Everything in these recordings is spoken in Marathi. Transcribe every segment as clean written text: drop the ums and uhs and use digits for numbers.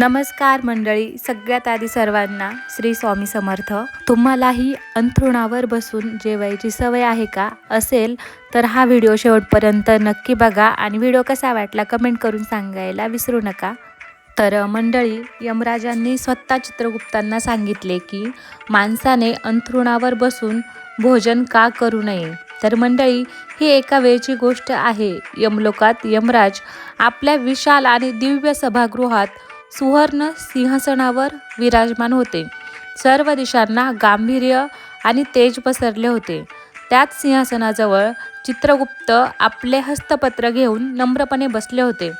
नमस्कार मंडळी. सगळ्यात आधी सर्वांना श्री स्वामी समर्थ. तुम्हालाही अंथरुणावर बसून जेवायची सवय आहे का? असेल तर हा व्हिडिओ शेवटपर्यंत नक्की बघा आणि व्हिडिओ कसा वाटला कमेंट करून सांगायला विसरू नका. तर मंडळी, यमराजांनी स्वतः चित्रगुप्तांना सांगितले की माणसाने अंथरुणावर बसून भोजन का करू नये. तर मंडळी, ही एका वेळची गोष्ट आहे. यमलोकात यमराज आपल्या विशाल आणि दिव्य सभागृहात सुवर्ण सिंहासनावर विराजमान होते. सर्व दिशांना गांभीर्य आणि तेज पसरले होते. त्याच सिंहासनाजवळ चित्रगुप्त आपले हस्तपत्र घेऊन नम्रपणे बसले होते.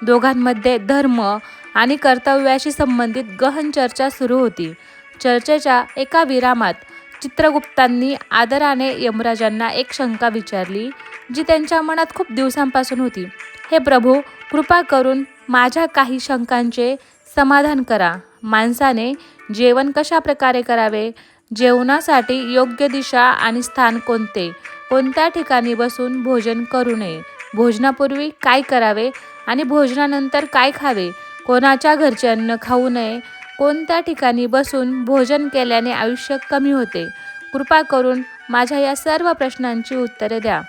दोघांमध्ये धर्म आणि कर्तव्याशी संबंधित गहन चर्चा सुरू होती. चर्चेच्या एका विरामात चित्रगुप्तांनी आदराने यमराजांना एक शंका विचारली, जी त्यांच्या मनात खूप दिवसांपासून होती. हे प्रभू, कृपा करून माझ्या काही शंकांचे समाधान करा. माणसाने जेवण कशा प्रकारे करावे? जेवणासाठी योग्य दिशा आणि स्थान कोणते? कोणत्या ठिकाणी बसून भोजन करू नये? भोजनापूर्वी काय करावे आणि भोजनानंतर काय खावे? कोणाच्या घरचे अन्न खाऊ नये? कोणत्या ठिकाणी बसून भोजन केल्याने आयुष्य कमी होते? कृपा करून माझ्या या सर्व प्रश्नांची उत्तरे द्या.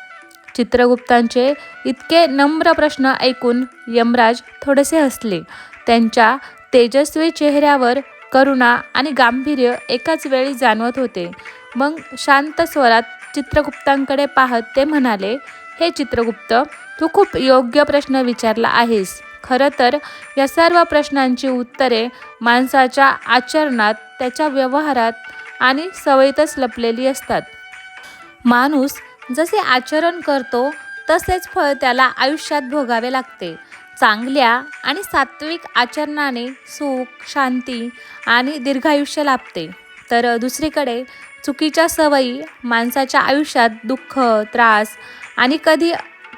चित्रगुप्तांचे इतके नम्र प्रश्न ऐकून यमराज थोडेसे हसले. त्यांच्या तेजस्वी चेहऱ्यावर करुणा आणि गांभीर्य एकाच वेळी जाणवत होते. मग शांत स्वरात चित्रगुप्तांकडे पाहत ते म्हणाले, हे चित्रगुप्त, तू खूप योग्य प्रश्न विचारला आहेस. खरं तर या सर्व प्रश्नांची उत्तरे माणसाच्या आचरणात, त्याच्या व्यवहारात आणि सवयीतच लपलेली असतात. माणूस जसे आचरण करतो तसेच फळ त्याला आयुष्यात भोगावे लागते. चांगल्या आणि सात्विक आचरणाने सुख, शांती आणि दीर्घायुष्य लाभते. तर दुसरीकडे चुकीच्या सवयी माणसाच्या आयुष्यात दुःख, त्रास आणि कधी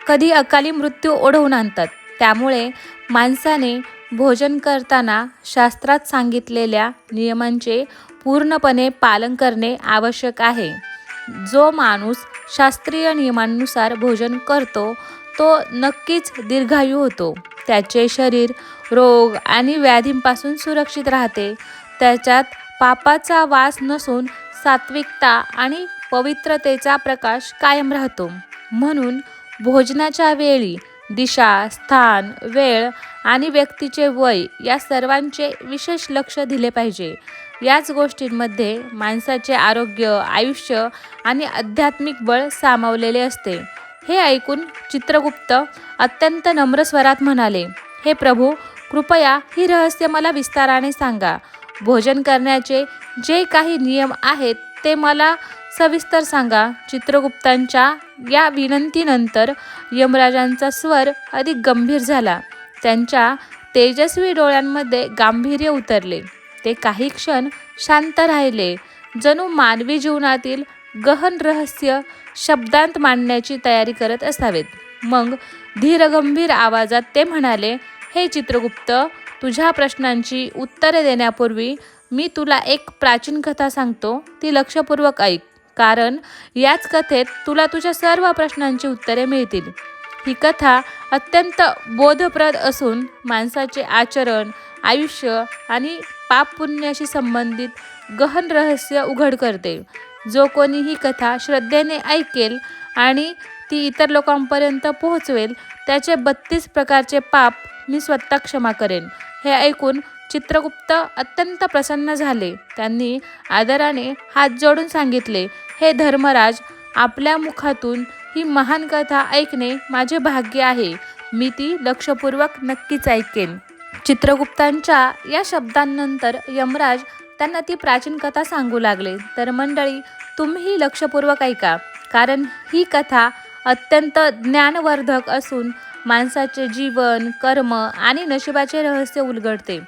कधी अकाली मृत्यू ओढवून आणतात. त्यामुळे माणसाने भोजन करताना शास्त्रात सांगितलेल्या नियमांचे पूर्णपणे पालन करणे आवश्यक आहे. जो माणूस शास्त्रीय नियमांनुसार भोजन करतो तो नक्कीच दीर्घायू होतो. त्याचे शरीर रोग आणि व्याधींपासून सुरक्षित राहते. त्याच्यात पापाचा वास नसून सात्विकता आणि पवित्रतेचा प्रकाश कायम राहतो. म्हणून भोजनाच्या वेळी दिशा, स्थान, वेळ आणि व्यक्तीचे वय या सर्वांचे विशेष लक्ष दिले पाहिजे. याच गोष्टींमध्ये माणसाचे आरोग्य, आयुष्य आणि आध्यात्मिक बळ सामावलेले असते. हे ऐकून चित्रगुप्त अत्यंत नम्र स्वरात म्हणाले, हे प्रभू, कृपया ही रहस्य मला विस्ताराने सांगा. भोजन करण्याचे जे काही नियम आहेत ते मला सविस्तर सांगा. चित्रगुप्तांच्या या विनंतीनंतर यमराजांचा स्वर अधिक गंभीर झाला. त्यांच्या तेजस्वी डोळ्यांमध्ये गांभीर्य उतरले. ते काही क्षण शांत राहिले, जणू मानवी जीवनातील गहन रहस्य शब्दांत मांडण्याची तयारी करत असावेत. मग धीरगंभीर आवाजात ते म्हणाले, हे चित्रगुप्त, तुझ्या प्रश्नांची उत्तरे देण्यापूर्वी मी तुला एक प्राचीन कथा सांगतो. ती लक्षपूर्वक ऐक, कारण याच कथेत तुला तुझ्या सर्व प्रश्नांची उत्तरे मिळतील. ही कथा अत्यंत बोधप्रद असून माणसाचे आचरण, आयुष्य आणि पाप पुण्याशी संबंधित गहन रहस्य उघड करते. जो कोणी ही कथा श्रद्धेने ऐकेल आणि ती इतर लोकांपर्यंत पोहोचवेल, त्याचे 32 प्रकारचे पाप मी स्वतः क्षमा करेन. हे ऐकून चित्रगुप्त अत्यंत प्रसन्न झाले. त्यांनी आदराने हात जोडून सांगितले, हे धर्मराज, आपल्या मुखातून ही महान कथा ऐकणे माझे भाग्य आहे. मी ती लक्षपूर्वक नक्कीच ऐकेन. चित्रगुप्तांच्या या शब्दांनंतर यमराज त्यांना ती प्राचीन कथा सांगू लागले. तर मंडळी, तुम्हीही लक्षपूर्वक ऐका, कारण ही कथा अत्यंत ज्ञानवर्धक असून माणसाचे जीवन, कर्म आणि नशिबाचे रहस्य उलगडते.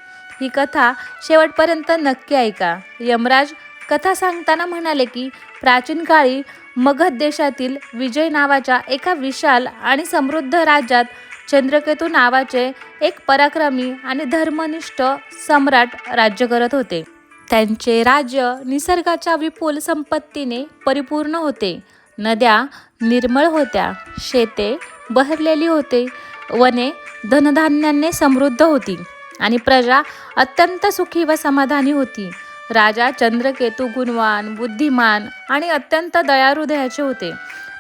ही कथा शेवटपर्यंत नक्की ऐका. यमराज कथा सांगताना म्हणाले की प्राचीन काळी मगध देशातील विजय नावाच्या एका विशाल आणि समृद्ध राज्यात चंद्रकेतू नावाचे एक पराक्रमी आणि धर्मनिष्ठ सम्राट राज्य करत होते. त्यांचे राज्य निसर्गाच्या विपुल संपत्तीने परिपूर्ण होते. नद्या निर्मळ होत्या, शेते बहरलेली होते, वने धनधान्याने समृद्ध होती. आणि प्रजा अत्यंत सुखी व समाधानी होती. राजा चंद्रकेतू गुणवान, बुद्धिमान आणि अत्यंत दयाळू हृदयाचे होते.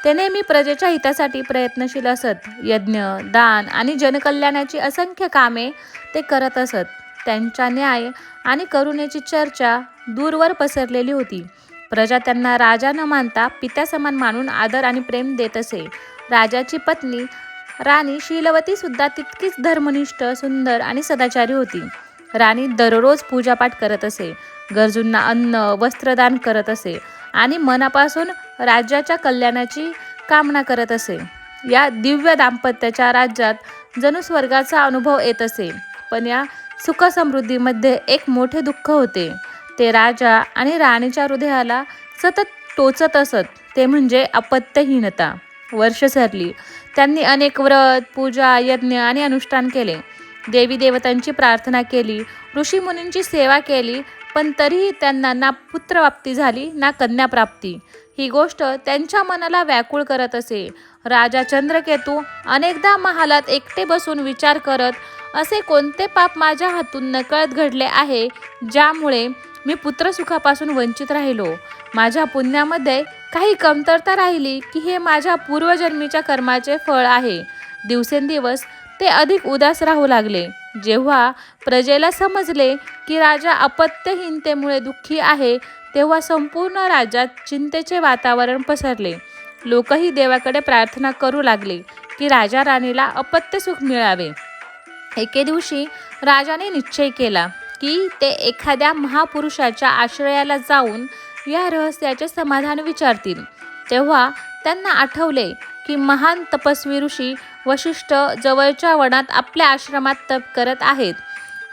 ते नेहमी प्रजेच्या हितासाठी प्रयत्नशील असत. यज्ञ, दान आणि जनकल्याणाची असंख्य कामे ते करत असत. त्यांच्या न्याय आणि करुणेची चर्चा दूरवर पसरलेली होती. प्रजा त्यांना राजा न मानता पित्यासमान मानून आदर आणि प्रेम देत असे. राजाची पत्नी राणी शीलवती सुद्धा तितकीच धर्मनिष्ठ, सुंदर आणि सदाचारी होती. राणी दररोज पूजापाठ करत असे, गरजूंना अन्न वस्त्रदान करत असे आणि मनापासून राज्याच्या कल्याणाची कामना करत असे. या दिव्य दाम्पत्याच्या राज्यात जणू स्वर्गाचा अनुभव येत असे. पण या सुखसमृद्धीमध्ये एक मोठे दुःख होते. ते राजा आणि राणीच्या हृदयाला सतत टोचत असत. ते म्हणजे अपत्यहीनता. वर्ष सरली. त्यांनी अनेक व्रत, पूजा, यज्ञ आणि अनुष्ठान केले. देवी देवतांची प्रार्थना केली, ऋषीमुनींची सेवा केली, पण तरीही त्यांना ना पुत्रप्राप्ती झाली ना कन्याप्राप्ती. ही गोष्ट त्यांच्या मनाला व्याकुळ करत असे. राजा चंद्रकेतू अनेकदा महालात एकटे बसून विचार करत, असे कोणते पाप माझ्या हातून नकळत घडले आहे ज्यामुळे मी पुत्रसुखापासून वंचित राहिलो? माझ्या पुण्यामध्ये काही कमतरता राहिली की हे माझ्या पूर्वजन्मीच्या कर्माचे फळ आहे? दिवसेंदिवस ते अधिक उदास राहू लागले. जेव्हा प्रजेला समजले की राजा अपत्यहीनतेमुळे दुःखी आहे, तेव्हा संपूर्ण राज्यात चिंतेचे वातावरण पसरले. लोकही देवाकडे प्रार्थना करू लागले की राजा राणीला अपत्य सुख मिळावे. एके दिवशी राजाने निश्चय केला की ते एखाद्या महापुरुषाच्या आश्रयाला जाऊन या रहस्याचे समाधान विचारतील. तेव्हा त्यांना आठवले की महान तपस्वी ऋषी वशिष्ठ जवळच्या वनात आपल्या आश्रमात तप करत आहेत.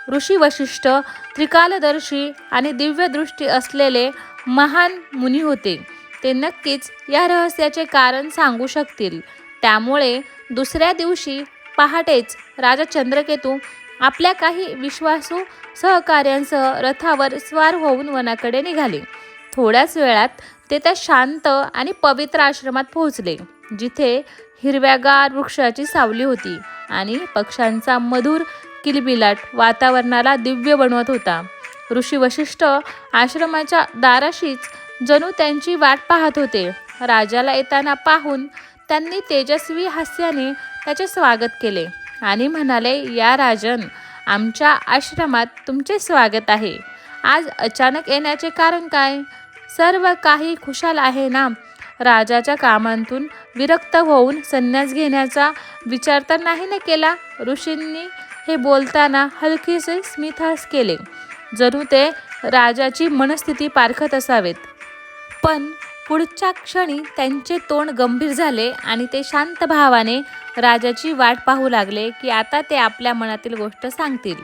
ऋषी वशिष्ठ त्रिकालदर्शी आणि दिव्य दृष्टी असलेले महान मुनी होते. ते नक्कीच या रहस्याचे कारण सांगू शकतील. त्यामुळे दुसऱ्या दिवशी पहाटेच राजा चंद्रकेतू आपल्या काही विश्वासू सहकाऱ्यांसह रथावर स्वार होऊन वनाकडे निघाले. थोड्याच वेळात ते त्या शांत आणि पवित्र आश्रमात पोहोचले, जिथे हिरव्यागार वृक्षाची सावली होती आणि पक्ष्यांचा मधुर किलबिलाट वातावरणाला दिव्य बनवत होता. ऋषी वशिष्ठ आश्रमाच्या दाराशीच जणू त्यांची वाट पाहत होते. राजाला येताना पाहून त्यांनी तेजस्वी हास्याने त्याचे स्वागत केले आणि म्हणाले, या राजन, आमच्या आश्रमात तुमचे स्वागत आहे. आज अचानक येण्याचे कारण काय? सर्व काही खुशाल आहे ना? राजाच्या कामांतून विरक्त होऊन संन्यास घेण्याचा विचार तर नाही ना केला? ऋषींनी हे बोलताना हलकेसे स्मितहास केले, जणू ते राजाची मनस्थिती पारखत असावेत. पण पुढच्या क्षणी त्यांचे तोंड गंभीर झाले आणि ते शांत भावाने राजाची वाट पाहू लागले की आता ते आपल्या मनातील गोष्ट सांगतील.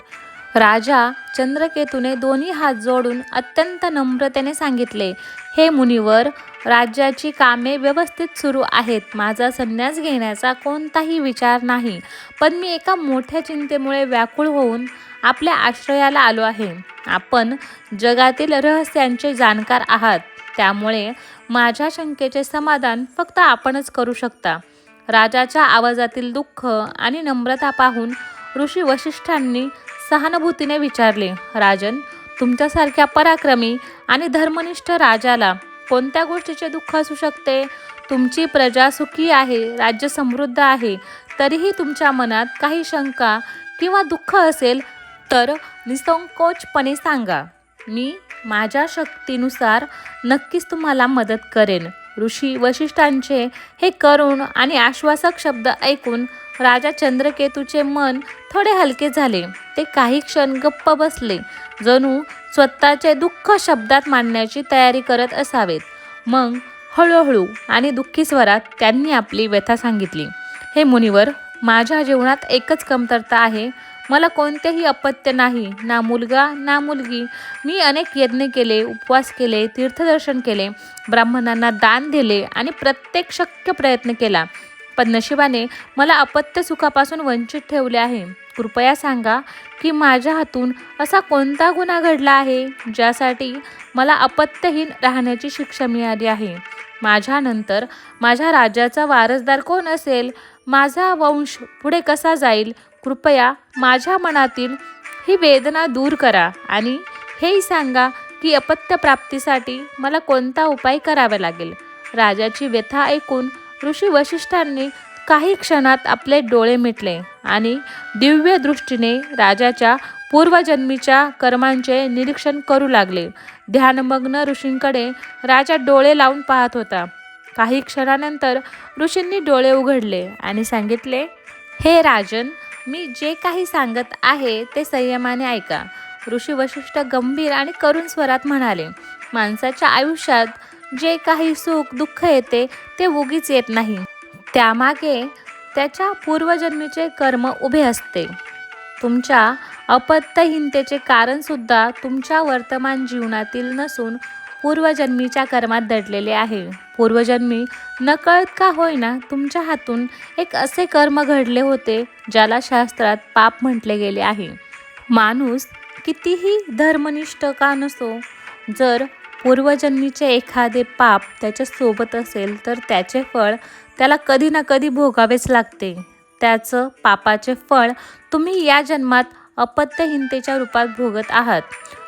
राजा चंद्रकेतूने दोन्ही हात जोडून अत्यंत नम्रतेने सांगितले, हे मुनिवर, राज्याची कामे व्यवस्थित सुरू आहेत. माझा संन्यास घेण्याचा कोणताही विचार नाही. पण मी एका मोठ्या चिंतेमुळे व्याकुळ होऊन आपल्या आश्रयाला आलो आहे. आपण जगातील रहस्यांचे जाणकार आहात, त्यामुळे माझ्या शंकेचे समाधान फक्त आपणच करू शकता. राजाच्या आवाजातील दुःख आणि नम्रता पाहून ऋषी वशिष्ठांनी सहानुभूतीने विचारले, राजन, तुमच्यासारख्या पराक्रमी आणि धर्मनिष्ठ राजाला कोणत्या गोष्टीचे दुःख असू शकते? तुमची प्रजा सुखी आहे, राज्य समृद्ध आहे, तरीही तुमच्या मनात काही शंका किंवा दुःख असेल तर निसंकोचपणे सांगा. मी माझ्या शक्तीनुसार नक्कीच तुम्हाला मदत करेन. ऋषी वशिष्ठांचे हे करुण आणि आश्वासक शब्द ऐकून राजा चंद्रकेतूचे मन थोडे हलके झाले. ते काही क्षण गप्प बसले, जणू स्वतःचे दुःख शब्दात मांडण्याची तयारी करत असावेत. मग हळूहळू आणि दुःखी स्वरात त्यांनी आपली व्यथा सांगितली. हे मुनिवर, माझ्या जीवनात एकच कमतरता आहे. मला कोणतेही अपत्य नाही, ना मुलगा ना मुलगी. मी अनेक यज्ञ केले, उपवास केले, तीर्थदर्शन केले, ब्राह्मणांना दान दिले आणि प्रत्येक शक्य प्रयत्न केला, पण नशिबाने मला अपत्य सुखापासून वंचित ठेवले आहे. कृपया सांगा की माझ्या हातून असा कोणता गुन्हा घडला आहे ज्यासाठी मला अपत्यहीन राहण्याची शिक्षा मिळाली आहे? माझ्यानंतर माझ्या राज्याचा वारसदार कोण असेल? माझा वंश पुढे कसा जाईल? कृपया माझ्या मनातील ही वेदना दूर करा आणि हेही सांगा की अपत्य प्राप्तीसाठी मला कोणता उपाय करावा लागेल. राजाची व्यथा ऐकून ऋषी वशिष्ठांनी काही क्षणात आपले डोळे मिटले आणि दिव्य दृष्टीने राजाच्या पूर्वजन्मीच्या कर्मांचे निरीक्षण करू लागले. ध्यानमग्न ऋषींकडे राजा डोळे लावून पाहत होता. काही क्षणानंतर ऋषींनी डोळे उघडले आणि सांगितले, हे राजन, मी जे काही सांगत आहे ते संयमाने ऐका. ऋषी वशिष्ठ गंभीर आणि करुण स्वरात म्हणाले, माणसाच्या आयुष्यात जे काही सुख दुःख येते ते उगीच येत नाही. त्यामागे त्याच्या पूर्वजन्मीचे कर्म उभे असते. तुमच्या अपत्यहीनतेचे कारण सुद्धा तुमच्या वर्तमान जीवनातील नसून पूर्वजन्मीच्या कर्मात दडलेले आहे. पूर्वजन्मी नकळत का होईना तुमच्या हातून एक असे कर्म घडले होते ज्याला शास्त्रात पाप म्हटले गेले आहे. माणूस कितीही धर्मनिष्ठ का नसो, जर पूर्वजन्मीचे एखादे पाप त्याच्या सोबत असेल तर त्याचे फळ त्याला कधी ना कधी भोगावेच लागते. त्याचं पापाचे फळ तुम्ही या जन्मात अपत्यहीनतेच्या रूपात भोगत आहात.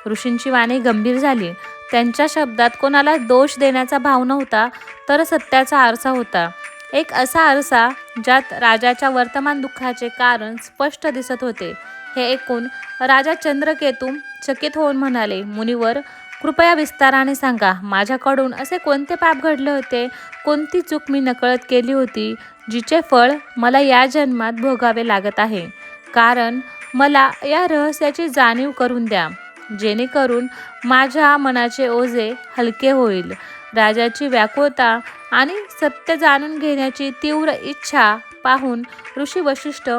ऋषींची वाणी गंभीर झाली. त्यांच्या शब्दात कोणाला दोष देण्याचा भाव नव्हता, तर सत्याचा आरसा होता. एक असा आरसा ज्यात राजाच्या वर्तमान दुःखाचे कारण स्पष्ट दिसत होते. हे ऐकून राजा चंद्रकेतू चकित होऊन म्हणाले, मुनिवर, कृपया विस्ताराने सांगा. माझ्याकडून असे कोणते पाप घडले होते, कोणती चूक मी नकळत केली होती, जिचे फळ मला या जन्मात भोगावे लागत आहे. कारण मला या रहस्याची जाणीव करून द्या, जेणेकरून माझ्या मनाचे ओझे हलके होईल. राजाची व्याकुळता आणि सत्य जाणून घेण्याची तीव्र इच्छा पाहून ऋषी वशिष्ठ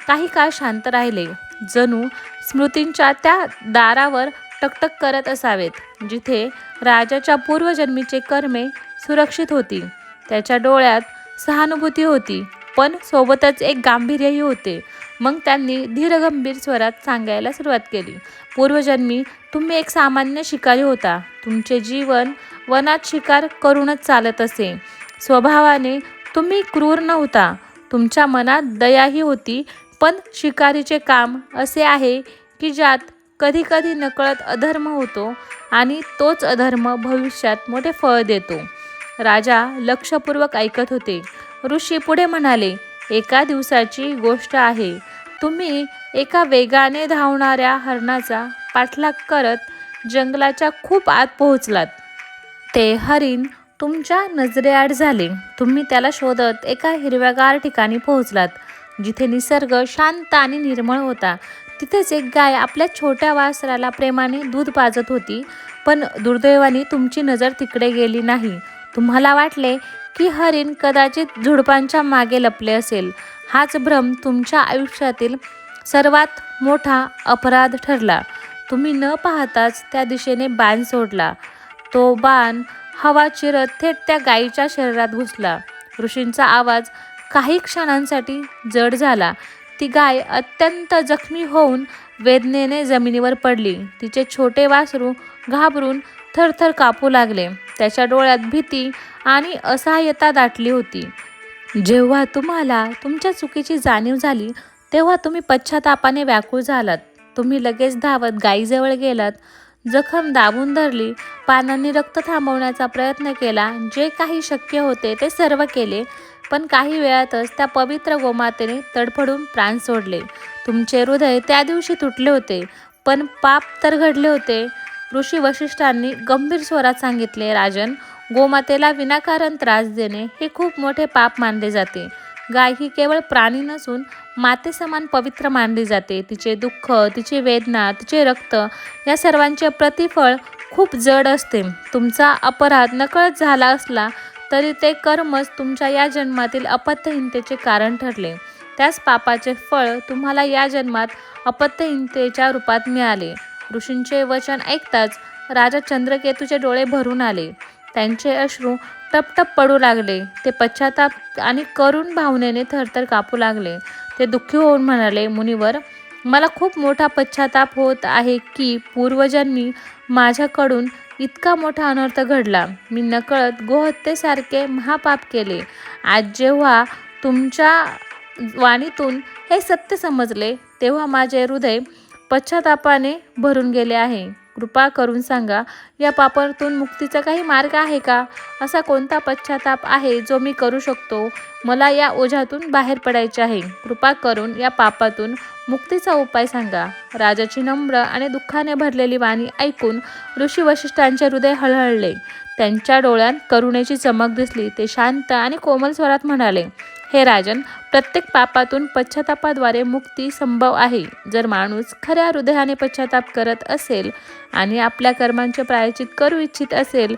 काही काळ शांत राहिले, जणू स्मृतींच्या त्या दारावर टकटक करत असावेत जिथे राजाच्या पूर्वजन्मीचे कर्मे सुरक्षित होती. त्याच्या डोळ्यात सहानुभूती होती, पण सोबतच एक गांभीर्यही होते. मग त्यांनी धीरगंभीर स्वरात सांगायला सुरुवात केली, पूर्वजन्मी तुम्ही एक सामान्य शिकारी होता. तुमचे जीवन वनात शिकार करूनच चालत असे. स्वभावाने तुम्ही क्रूर नव्हता. तुमच्या मनात दयाही होती. पण शिकारीचे काम असे आहे की ज्यात कधी कधी नकळत अधर्म होतो आणि तोच अधर्म भविष्यात मोठे फळ देतो. राजा लक्षपूर्वक ऐकत होते. ऋषी पुढे म्हणाले, एका दिवसाची गोष्ट आहे. तुम्ही एका वेगाने धावणाऱ्या हरणाचा पाठलाग करत जंगलाच्या खूप आत पोहोचलात. ते हरिण तुमच्या नजरेआड झाले. तुम्ही त्याला शोधत एका हिरव्यागार ठिकाणी पोहोचलात, जिथे निसर्ग शांत आणि निर्मळ होता. तिथेच एक गाय आपल्या छोट्या वासराला प्रेमाने दूध पाजत होती. पण दुर्दैवाने तुमची नजर तिकडे गेली नाही. तुम्हाला वाटले की हरिण कदाचित झुडपांच्या मागे लपले असेल. हाच भ्रम तुमच्या आयुष्यातील सर्वात मोठा अपराध ठरला. तुम्ही न पाहताच त्या दिशेने बाण सोडला. तो बाण हवा चिरत थेट त्या गायीच्या शरीरात घुसला. ऋषींचा आवाज काही क्षणांसाठी जड झाला. ती गाय अत्यंत जखमी होऊन वेदनेने जमिनीवर पडली. तिचे छोटे वासरू घाबरून थरथर कापू लागले. त्याच्या डोळ्यात भीती आणि असहाय्यता दाटली होती. जेव्हा तुम्हाला तुमच्या चुकीची जाणीव झाली, तेव्हा तुम्ही पश्चातापाने व्याकुळ झालात. तुम्ही लगेच धावत गायीजवळ गेलात, जखम दाबून धरली, पानांनी रक्त थांबवण्याचा प्रयत्न केला. जे काही शक्य होते ते सर्व केले, पण काही वेळातच त्या पवित्र गोमातेने तडफडून प्राण सोडले. तुमचे हृदय त्या दिवशी तुटले होते, पण पाप तर घडले होते. ऋषी वशिष्ठांनी गंभीर स्वरात सांगितले, राजन, गोमातेला विनाकारण त्रास देणे हे खूप मोठे पाप मानले जाते. गाय ही केवळ प्राणी नसून मातेसमान पवित्र मानली जाते. तिचे दुःख, तिची वेदना, तिचे रक्त या सर्वांचे प्रतिफळ खूप जड असते. तुमचा अपराध नकळत झाला असला तरी ते कर्मच तुमच्या या जन्मातील अपत्यहीनतेचे कारण ठरले. त्याच पापाचे फळ तुम्हाला या जन्मात अपत्यहीनतेच्या रूपात मिळाले. ऋषींचे वचन ऐकताच राजा चंद्रकेतूचे डोळे भरून आले. त्यांचे अश्रू टपटप पडू लागले. ते पश्चाताप आणि करुण भावनेने थरथर कापू लागले. ते दुःखी होऊन म्हणाले, मुनिवर, मला खूप मोठा पश्चाताप होत आहे की पूर्वजन्मी माझ्याकडून इतका मोठा अनर्थ घडला. मी नकळत गोहत्येसारखे महापाप केले. आज जेव्हा तुमच्या वाणीतून हे सत्य समजले, तेव्हा माझे हृदय पश्चातापाने भरून गेले आहे. कृपा करून सांगा, या पापातून मुक्तीचा काही मार्ग आहे का? असा कोणता पश्चाताप आहे जो मी करू शकतो? मला या ओझ्यातून बाहेर पडायचे आहे. कृपा करून या पापातून मुक्तीचा उपाय सांगा. राजाची नम्र आणि दुःखाने भरलेली वाणी ऐकून ऋषी वशिष्ठांचे हृदय हळहळले. त्यांच्या डोळ्यात करुणेची चमक दिसली. ते शांत आणि कोमल स्वरात म्हणाले, हे राजन, प्रत्येक पापातून पश्चातापाद्वारे मुक्ती संभव आहे. जर माणूस खऱ्या हृदयाने पश्चाताप करत असेल आणि आपल्या कर्मांचे प्रायश्चित करू इच्छित असेल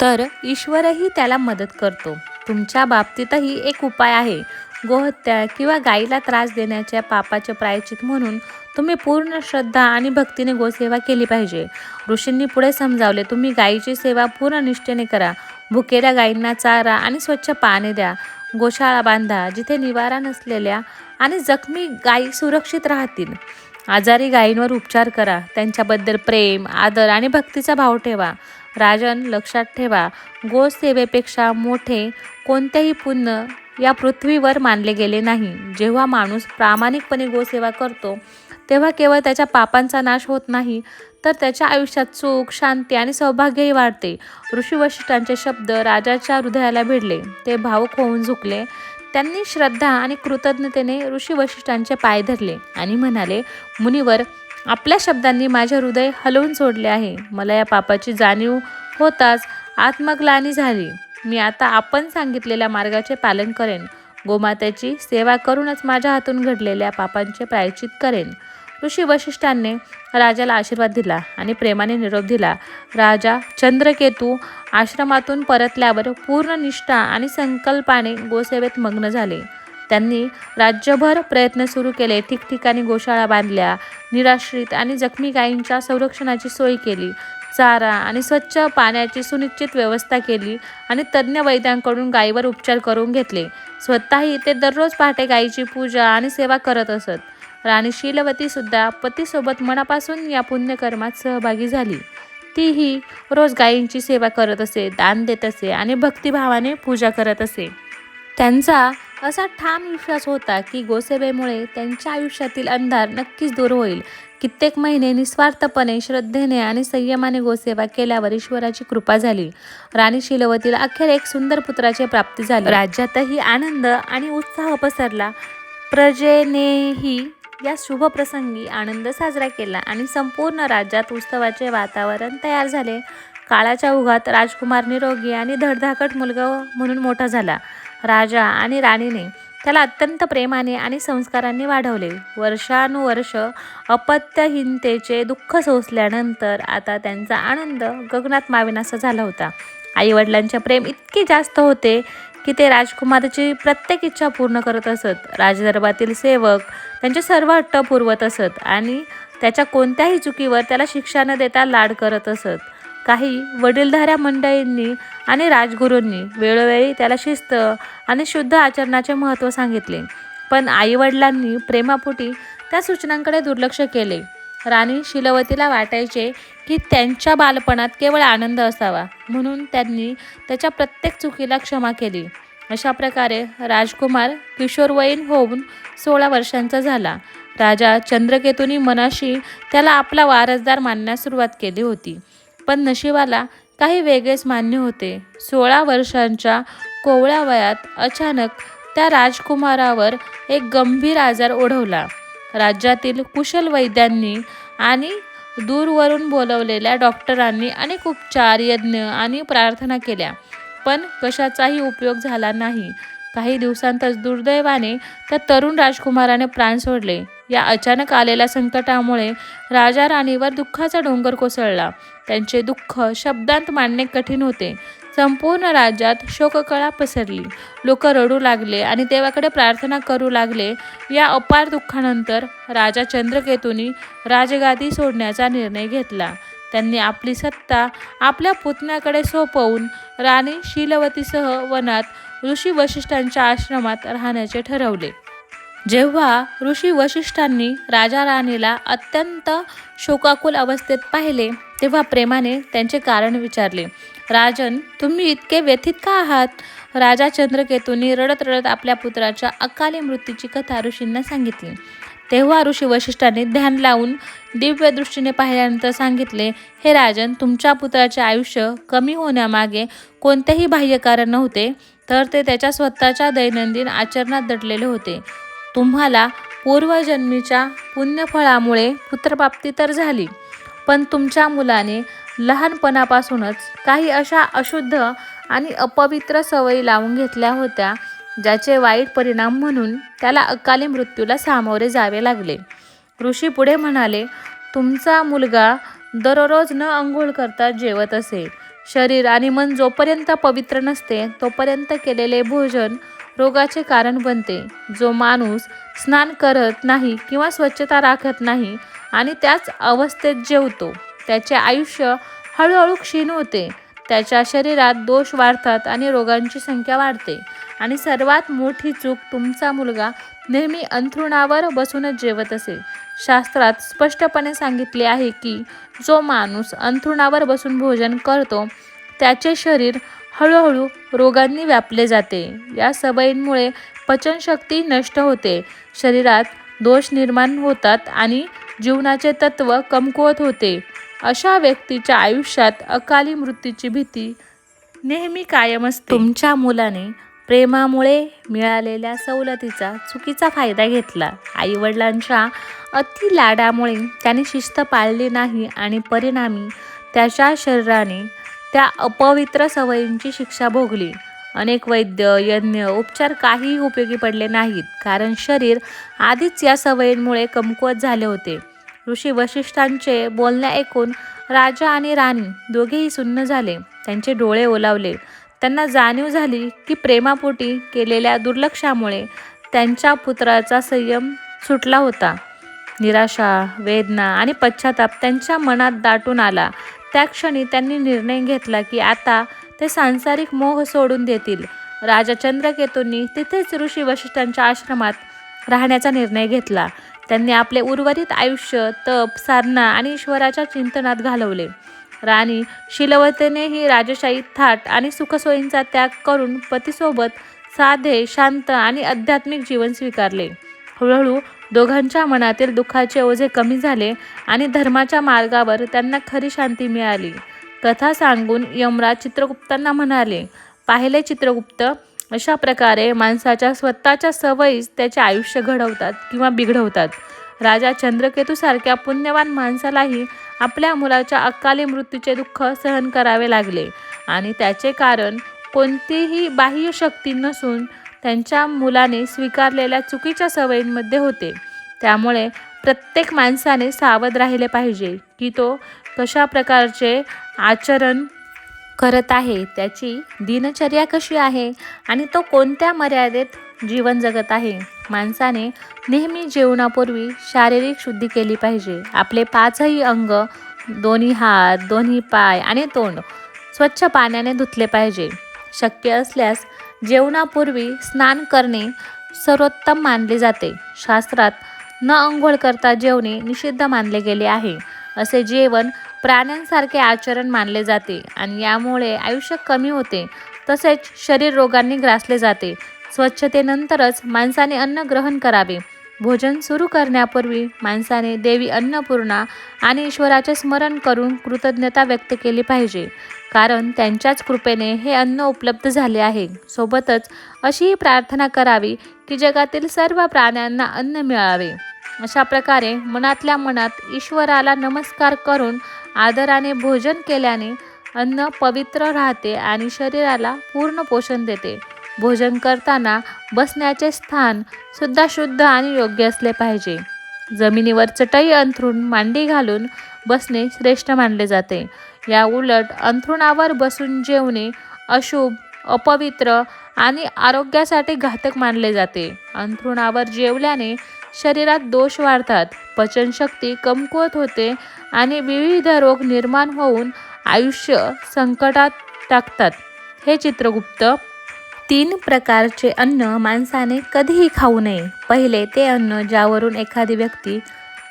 तर ईश्वरही त्याला मदत करतो. तुमच्या बाबतीतही एक उपाय आहे. गोहत्या किंवा गायीला त्रास देण्याच्या पापाचे प्रायश्चित म्हणून तुम्ही पूर्ण श्रद्धा आणि भक्तीने गोसेवा केली पाहिजे. ऋषींनी पुढे समजावले, तुम्ही गायीची सेवा पूर्ण निष्ठेने करा. भुकेल्या गायींना चारा आणि स्वच्छ पाणी द्या. गोशाळा बांधा जिथे निवारा नसलेल्या आणि जखमी गायी सुरक्षित राहतील. आजारी गायींवर उपचार करा. त्यांच्याबद्दल प्रेम, आदर आणि भक्तीचा भाव ठेवा. राजन, लक्षात ठेवा, गोसेवेपेक्षा मोठे कोणतेही पुण्य या पृथ्वीवर मानले गेले नाही. जेव्हा माणूस प्रामाणिकपणे गोसेवा करतो तेव्हा केवळ त्याच्या पापांचा नाश होत नाही तर त्याच्या आयुष्यात सुख, शांती आणि सौभाग्यही वाढते. ऋषी वशिष्ठांचे शब्द राजाच्या हृदयाला भिडले. ते भावुक होऊन झुकले. त्यांनी श्रद्धा आणि कृतज्ञतेने ऋषी वशिष्ठांचे पाय धरले आणि म्हणाले, मुनिवर, आपल्या शब्दांनी माझे हृदय हलवून सोडले आहे. मला या पापाची जाणीव होताच आत्मग्लानी झाली. मी आता आपण सांगितलेल्या मार्गाचे पालन करेन. गोमातेची सेवा करूनच माझ्या हातून घडलेल्या पापांचे प्रायश्चित करेन. ऋषी वशिष्ठांनी राजाला आशीर्वाद दिला आणि प्रेमाने निरोप दिला. राजा चंद्रकेतू आश्रमातून परतल्यावर पूर्ण निष्ठा आणि संकल्पाने गोसेवेत मग्न झाले. त्यांनी राज्यभर प्रयत्न सुरू केले. ठिकठिकाणी गोशाळा बांधल्या. निराश्रित आणि जखमी गायींच्या संरक्षणाची सोय केली. चारा आणि स्वच्छ पाण्याची सुनिश्चित व्यवस्था केली आणि तज्ज्ञ वैद्यांकडून गायीवर उपचार करून घेतले. स्वतःही ते दररोज पहाटे गायीची पूजा आणि सेवा करत असत. राणी शीलवती सुद्धा पतीसोबत मनापासून या पुण्यकर्मात सहभागी झाली. तीही रोज गायींची सेवा करत असे, दान देत असे आणि भक्तिभावाने पूजा करत असे. त्यांचा असा ठाम विश्वास होता की गोसेवेमुळे त्यांच्या आयुष्यातील अंधार नक्कीच दूर होईल. कित्येक महिने निस्वार्थपणे, श्रद्धेने आणि संयमाने गोसेवा केल्यावर ईश्वराची कृपा झाली. राणी शीलवतीला अखेर एक सुंदर पुत्राची प्राप्ती झाली. राज्यातही आनंद आणि उत्साह पसरला. प्रजेनेही या शुभ प्रसंगी आनंद साजरा केला आणि संपूर्ण राज्यात उत्सवाचे वातावरण तयार झाले. काळाच्या ओघात राजकुमार निरोगी आणि धडधाकट मुलगा म्हणून मोठा झाला. राजा आणि राणीने त्याला अत्यंत प्रेमाने आणि संस्कारांनी वाढवले. वर्षानुवर्ष अपत्यहीनतेचे दुःख सोसल्यानंतर आता त्यांचा आनंद गगनात मावेनासा झाला होता. आईवडिलांचे प्रेम इतके जास्त होते की ते राजकुमाराची प्रत्येक इच्छा पूर्ण करत असत. राजदरबारातील सेवक त्यांचे सर्व हट्ट पुरवत असत आणि त्याच्या कोणत्याही चुकीवर त्याला शिक्षा न देता लाड करत असत. काही वडीलधाऱ्या मंडळींनी आणि राजगुरूंनी वेळोवेळी त्याला शिस्त आणि शुद्ध आचरणाचे महत्त्व सांगितले, पण आईवडिलांनी प्रेमापोटी त्या सूचनांकडे दुर्लक्ष केले. राणी शीलवतीला वाटायचे की त्यांच्या बालपणात केवळ आनंद असावा, म्हणून त्यांनी त्याच्या प्रत्येक चुकीला क्षमा केली. अशा प्रकारे राजकुमार किशोरवयीन होऊन 16 वर्षांचा झाला. राजा चंद्रकेतूंनी मनाशी त्याला आपला वारसदार मानण्यास सुरुवात केली होती, पण नशिबाला काही वेगळेच मान्य होते. 16 वर्षांच्या कोवळ्या वयात अचानक त्या राजकुमारावर एक गंभीर आजार ओढवला. राज्यातील कुशल वैद्यांनी आणि दूरवरून बोलवलेल्या डॉक्टरांनी अनेक उपचार, यज्ञ आणि प्रार्थना केल्या, पण कशाचाही उपयोग झाला नाही. काही दिवसांतच दुर्दैवाने त्या तरुण राजकुमाराने प्राण सोडले. या अचानक आलेल्या संकटामुळे राजा राणीवर दुःखाचा डोंगर कोसळला. त्यांचे दुःख शब्दांत मांडणे कठीण होते. संपूर्ण राज्यात शोककळा पसरली. लोक रडू लागले आणि देवाकडे प्रार्थना करू लागले. या अपार दुःखानंतर राजा चंद्रकेतूंनी राजगादी सोडण्याचा निर्णय घेतला. त्यांनी आपली सत्ता आपल्या पुतण्याकडे सोपवून राणी शीलवतीसह वनात ऋषी वशिष्ठांच्या आश्रमात राहण्याचे ठरवले. जेव्हा ऋषी वशिष्ठांनी राजा राणीला अत्यंत शोकाकुल अवस्थेत पाहिले तेव्हा प्रेमाने त्यांचे कारण विचारले. राजन, तुम्ही इतके व्यथित का आहात? राजा चंद्रकेतूंनी रडत रडत आपल्या पुत्राच्या अकाली मृत्यूची कथा ऋषींना सांगितली. तेव्हा ऋषी वशिष्ठांनी ध्यान लावून दिव्य दृष्टीने पाहिल्यानंतर सांगितले, हे राजन, तुमच्या पुत्राचे आयुष्य कमी होण्यामागे कोणतेही बाह्य कारण नव्हते, तर ते त्याच्या स्वतःच्या दैनंदिन आचरणात दडलेले होते. तुम्हाला पूर्वजन्मीच्या पुण्यफळामुळे पुत्रप्राप्ती तर झाली, पण तुमच्या मुलाने लहानपणापासूनच काही अशा अशुद्ध आणि अपवित्र सवयी लावून घेतल्या होत्या, ज्याचे वाईट परिणाम म्हणून त्याला अकाली मृत्यूला सामोरे जावे लागले. ऋषी पुढे म्हणाले, तुमचा मुलगा दररोज न अंघोळ करता जेवत असे. शरीर आणि मन जोपर्यंत पवित्र नसते तोपर्यंत केलेले भोजन रोगाचे कारण बनते. जो माणूस स्नान करत नाही किंवा स्वच्छता राखत नाही आणि त्याच अवस्थेत जेवतो, त्याचे आयुष्य हळूहळू क्षीण होते. त्याच्या शरीरात दोष वाढतात आणि रोगांची संख्या वाढते. आणि सर्वात मोठी चूक, तुमचा मुलगा नेहमी अंथरुणावर बसूनच जेवत असे. शास्त्रात स्पष्टपणे सांगितले आहे की जो माणूस अंथरुणावर बसून भोजन करतो त्याचे शरीर हळूहळू रोगांनी व्यापले जाते. या सवयींमुळे पचनशक्ती नष्ट होते, शरीरात दोष निर्माण होतात आणि जीवनाचे तत्व कमकुवत होते. अशा व्यक्तीच्या आयुष्यात अकाली मृत्यूची भीती नेहमी कायम असते. तुमच्या मुलाने प्रेमामुळे मिळालेल्या सवलतीचा चुकीचा फायदा घेतला. आईवडिलांच्या अति लाडामुळे त्याने शिस्त पाळली नाही आणि परिणामी त्याच्या शरीराने त्या अपवित्र सवयींची शिक्षा भोगली. अनेक वैद्य, यज्ञ, उपचार काहीही उपयोगी पडले नाहीत, कारण शरीर आधीच या सवयींमुळे कमकुवत झाले होते. ऋषी वशिष्ठांचे बोलणे ऐकून राजा आणि राणी दोघेही सुन्न झाले. त्यांचे डोळे ओलावले. त्यांना जाणीव झाली की प्रेमापोटी केलेल्या दुर्लक्षामुळे त्यांच्या पुत्राचा संयम सुटला होता. निराशा, वेदना आणि पश्चाताप त्यांच्या मनात दाटून आला. त्या क्षणी त्यांनी निर्णय घेतला की आता ते सांसारिक मोह सोडून देतील. राजा चंद्रकेतूंनी तिथेच ऋषी वशिष्ठांच्या आश्रमात राहण्याचा निर्णय घेतला. त्यांनी आपले उर्वरित आयुष्य तप, साधना आणि ईश्वराच्या चिंतनात घालवले. राणी शीलवतीनेही राजशाही थाट आणि सुखसोयींचा त्याग करून पतीसोबत साधे, शांत आणि आध्यात्मिक जीवन स्वीकारले. हळूहळू दोघांच्या मनातील दुःखाचे ओझे कमी झाले आणि धर्माच्या मार्गावर त्यांना खरी शांती मिळाली. कथा सांगून यमराज चित्रगुप्तांना म्हणाले, पाहिले चित्रगुप्त, अशा प्रकारे माणसाच्या स्वतःच्या सवयीच त्याचे आयुष्य घडवतात किंवा बिघडवतात. राजा चंद्रकेतूसारख्या पुण्यवान माणसालाही आपल्या मुलाच्या अकाली मृत्यूचे दुःख सहन करावे लागले आणि त्याचे कारण कोणतीही बाह्य शक्ती नसून त्यांच्या मुलाने स्वीकारलेल्या चुकीच्या सवयींमध्ये होते. त्यामुळे प्रत्येक माणसाने सावध राहिले पाहिजे की तो कशा प्रकारचे आचरण करत आहे, त्याची दिनचर्या कशी आहे आणि तो कोणत्या मर्यादेत जीवन जगत आहे. माणसाने नेहमी जेवणापूर्वी शारीरिक शुद्धी केली पाहिजे. आपले 5ही अंग, दोन्ही हात, दोन्ही पाय आणि तोंड स्वच्छ पाण्याने धुतले पाहिजे. शक्य असल्यास जेवणापूर्वी स्नान करणे सर्वोत्तम मानले जाते. शास्त्रात न अंघोळ करता जेवणे निषिद्ध मानले गेले आहे. असे जेवण प्राण्यांसारखे आचरण मानले जाते आणि यामुळे आयुष्य कमी होते, तसेच शरीर रोगांनी ग्रासले जाते. स्वच्छतेनंतरच माणसाने अन्न ग्रहण करावे. भोजन सुरू करण्यापूर्वी माणसाने देवी अन्नपूर्णा आणि ईश्वराचे स्मरण करून कृतज्ञता व्यक्त केली पाहिजे, कारण त्यांच्याच कृपेने हे अन्न उपलब्ध झाले आहे. सोबतच अशीही प्रार्थना करावी की जगातील सर्व प्राण्यांना अन्न मिळावे. अशा प्रकारे मनातल्या मनात ईश्वराला नमस्कार करून आदराने भोजन केल्याने अन्न पवित्र राहते आणि शरीराला पूर्ण पोषण देते. भोजन करताना बसण्याचे स्थान सुद्धा शुद्ध आणि योग्य असले पाहिजे. जमिनीवर चटई अंथरून मांडी घालून बसणे श्रेष्ठ मानले जाते. या उलट अंथरुणावर बसून जेवणे अशुभ, अपवित्र आणि आरोग्यासाठी घातक मानले जाते. अंथरुणावर जेवल्याने शरीरात दोष वाढतात, पचनशक्ती कमकुवत होते आणि विविध रोग निर्माण होऊन आयुष्य संकटात टाकतात. हे चित्रगुप्त, 3 प्रकारचे अन्न माणसाने कधीही खाऊ नये. पहिले, ते अन्न ज्यावरून एखादी व्यक्ती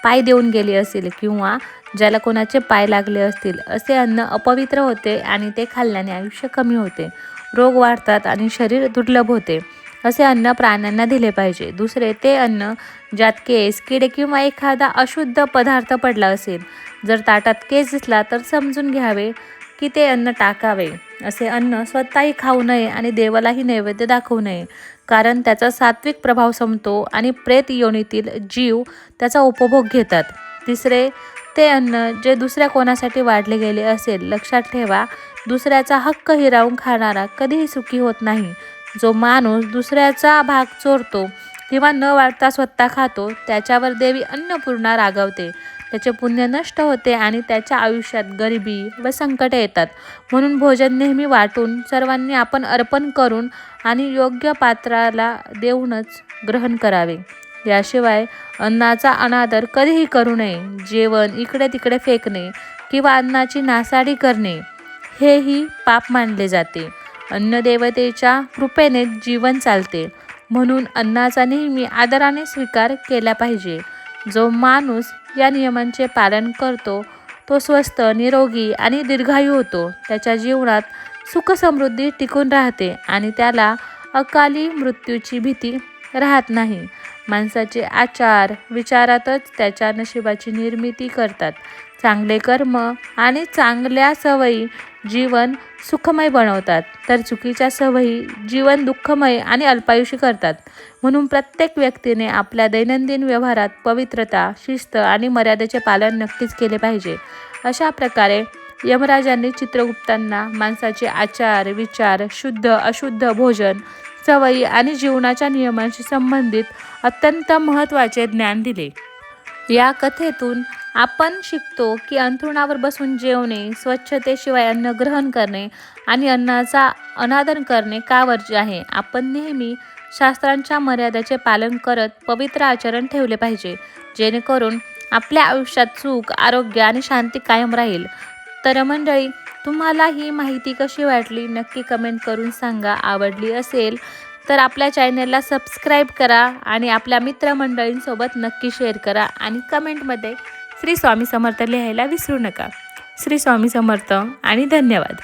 पाय देऊन गेली असेल किंवा ज्याला कोणाचे पाय लागले असतील. असे अन्न अपवित्र होते आणि ते खाल्ल्याने आयुष्य कमी होते, रोग वाढतात आणि शरीर दुर्लभ होते. असे अन्न प्राण्यांना दिले पाहिजे. दुसरे, ते अन्न ज्यात केस, किडे किंवा एखादा अशुद्ध पदार्थ पडला असेल. जर ताटात केस दिसला तर समजून घ्यावे की ते अन्न टाकावे. असे अन्न स्वतःही खाऊ नये आणि देवालाही नैवेद्य दाखवू नये, कारण त्याचा सात्विक प्रभाव संपतो आणि प्रेत योनीतील जीव त्याचा उपभोग घेतात. तिसरे, ते अन्न जे दुसऱ्या कोणासाठी वाढले गेले असेल. लक्षात ठेवा, दुसऱ्याचा हक्क हिरावून खाणारा कधीही सुखी होत नाही. जो माणूस दुसऱ्याचा भाग चोरतो किंवा न वाटता स्वतः खातो, त्याच्यावर देवी अन्नपूर्णा रागावते. त्याचे पुण्य नष्ट होते आणि त्याच्या आयुष्यात गरिबी व संकटे येतात. म्हणून भोजन नेहमी वाटून, सर्वांनी आपण अर्पण करून आणि योग्य पात्राला देऊनच ग्रहण करावे. याशिवाय अन्नाचा अनादर कधीही करू नये. जेवण इकडे तिकडे फेकणे किंवा अन्नाची नासाडी करणे हेही पाप मानले जाते. अन्नदेवतेच्या कृपेने जीवन चालते, म्हणून अन्नाचा नेहमी आदराने स्वीकार केला पाहिजे. जो माणूस या नियमांचे पालन करतो तो स्वस्थ, निरोगी आणि दीर्घायू होतो. त्याच्या जीवनात सुख समृद्धी टिकून राहते आणि त्याला अकाली मृत्यूची भीती राहत नाही. माणसाचे आचार विचारातच त्याच्या नशिबाची निर्मिती करतात. चांगले कर्म आणि चांगल्या सवयी जीवन सुखमय बनवतात, तर चुकीच्या सवयी जीवन दुःखमय आणि अल्पायुषी करतात. म्हणून प्रत्येक व्यक्तीने आपल्या दैनंदिन व्यवहारात पवित्रता, शिस्त आणि मर्यादेचे पालन नक्कीच केले पाहिजे. अशा प्रकारे यमराजांनी चित्रगुप्तांना माणसाचे आचार विचार, शुद्ध अशुद्ध भोजन, सवयी आणि जीवनाच्या नियमांशी संबंधित अत्यंत महत्त्वाचे ज्ञान दिले. या कथेतून आपण शिकतो की अंथरुणावर बसून जेवणे, स्वच्छतेशिवाय अन्न ग्रहण करणे आणि अन्नाचा अनादर करणे का वर्ज्य आहे. आपण नेहमी शास्त्रांच्या मर्यादेचे पालन करत पवित्र आचरण ठेवले पाहिजे, जेणेकरून आपल्या आयुष्यात सुख, आरोग्य आणि शांती कायम राहील. तर मंडळी, तुम्हाला ही माहिती कशी वाटली नक्की कमेंट करून सांगा. आवडली असेल तर आपल्या चॅनलला सबस्क्राईब करा आणि आपल्या मित्रमंडळींसोबत नक्की शेअर करा आणि कमेंटमध्ये श्री स्वामी समर्थ लिहायला विसरू नका. श्री स्वामी समर्थ आणि धन्यवाद.